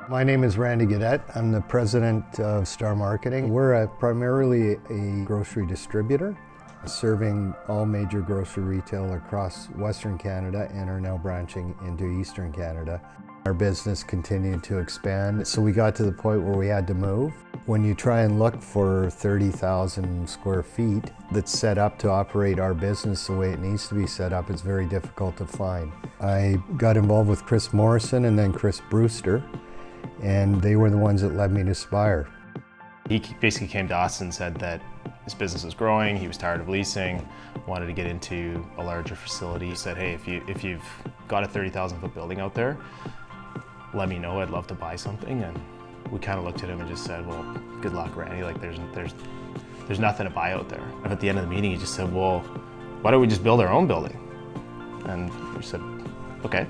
My name is Randy Gaudette. I'm the president of Star Marketing. We're primarily a grocery distributor, serving all major grocery retail across Western Canada and are now branching into Eastern Canada. Our business continued to expand, so we got to the point where we had to move. When you try and look for 30,000 square feet that's set up to operate our business the way it needs to be set up, it's very difficult to find. I got involved with Chris Morrison and then Chris BREWSTER, and they were the ones that led me to Spire. He basically came to us and said that his business was growing, he was tired of leasing, wanted to get into a larger facility. He said, hey, if you've got a 30,000 foot building out there, let me know, I'd love to buy something. And we kind of looked at him and just said, well, good luck, Randy, like there's nothing to buy out there. And at the end of the meeting, he just said, well, why don't we just build our own building? And we said, okay.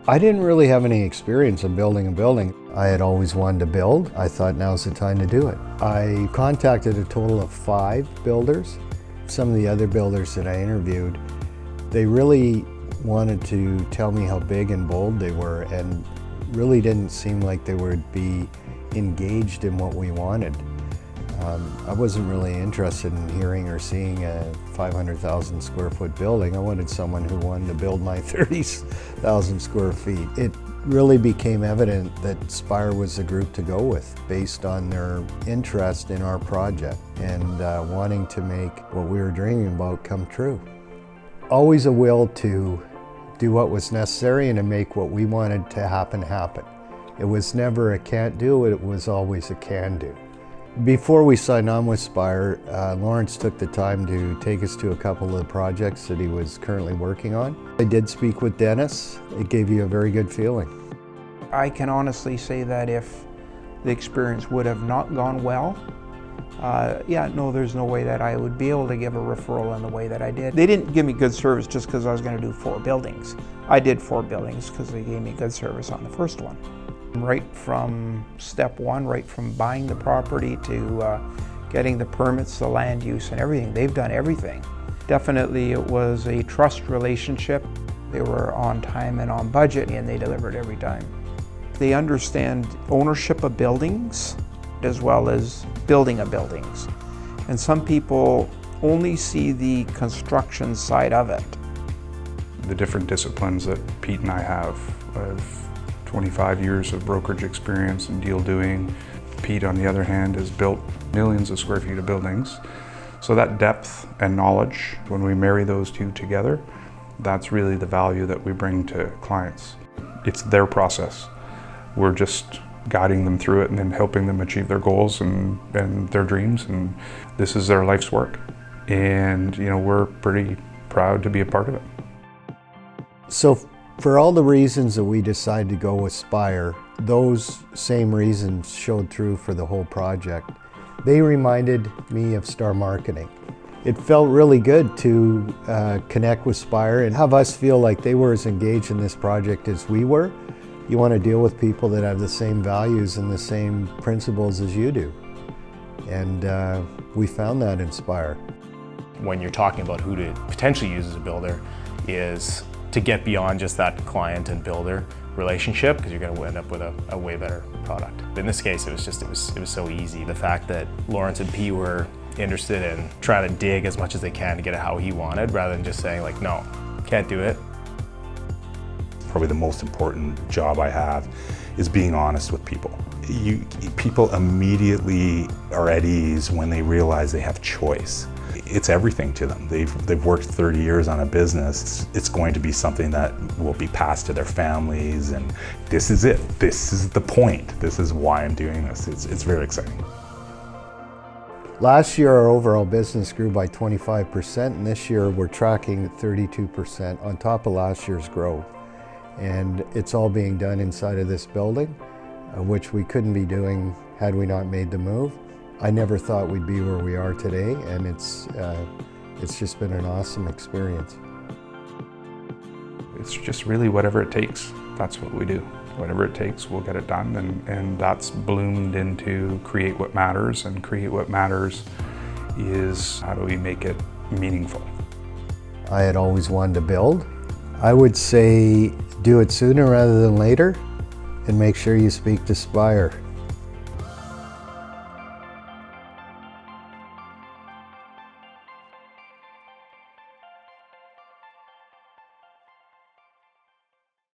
I didn't really have any experience in building a building. I had always wanted to build. I thought now's the time to do it. I contacted a total of 5 builders. Some of the other builders that I interviewed, they really wanted to tell me how big and bold they were and really didn't seem like they would be engaged in what we wanted. I wasn't really interested in hearing or seeing a 500,000 square foot building. I wanted someone who wanted to build my 30,000 square feet. It really became evident that Spire was the group to go with based on their interest in our project and wanting to make what we were dreaming about come true. Always a will to do what was necessary and to make what we wanted to happen happen. It was never a can't do, it was always a can do. Before we signed on with Spire, Lawrence took the time to take us to a couple of the projects that he was currently working on. I did speak with Dennis. It gave you a very good feeling. I can honestly say that if the experience would have not gone well, there's no way that I would be able to give a referral in the way that I did. They didn't give me good service just because I was going to do 4 buildings. I did 4 buildings because they gave me good service on the first one. Right from step 1, right from buying the property to getting the permits, the land use and everything. They've done everything. Definitely it was a trust relationship. They were on time and on budget and they delivered every time. They understand ownership of buildings as well as building of buildings. And some people only see the construction side of it. The different disciplines that Pete and I have 25 years of brokerage experience and deal doing. Pete, on the other hand, has built millions of square feet of buildings. So that depth and knowledge, when we marry those two together, that's really the value that we bring to clients. It's their process. We're just guiding them through it and then helping them achieve their goals and their dreams, and this is their life's work. And we're pretty proud to be a part of it. So for all the reasons that we decided to go with Spire, those same reasons showed through for the whole project. They reminded me of Star Marketing. It felt really good to connect with Spire and have us feel like they were as engaged in this project as we were. You want to deal with people that have the same values and the same principles as you do. And we found that in Spire. When you're talking about who to potentially use as a builder is to get beyond just that client and builder relationship, because you're going to end up with a way better product. In this case, it was so easy. The fact that Lawrence and P were interested in trying to dig as much as they can to get it how he wanted, rather than just saying like, no, can't do it. Probably the most important job I have is being honest with people. People immediately are at ease when they realize they have choice. It's everything to them. They've worked 30 years on a business. It's going to be something that will be passed to their families, and this is it. This is the point. This is why I'm doing this. It's very exciting. Last year our overall business grew by 25%, and this year we're tracking 32% on top of last year's growth. And it's all being done inside of this building, which we couldn't be doing had we not made the move. I never thought we'd be where we are today, and it's just been an awesome experience. It's just really whatever it takes. That's what we do. Whatever it takes, we'll get it done, and that's bloomed into Create What Matters, and Create What Matters is how do we make it meaningful. I had always wanted to build. I would say do it sooner rather than later, and make sure you speak to Spire.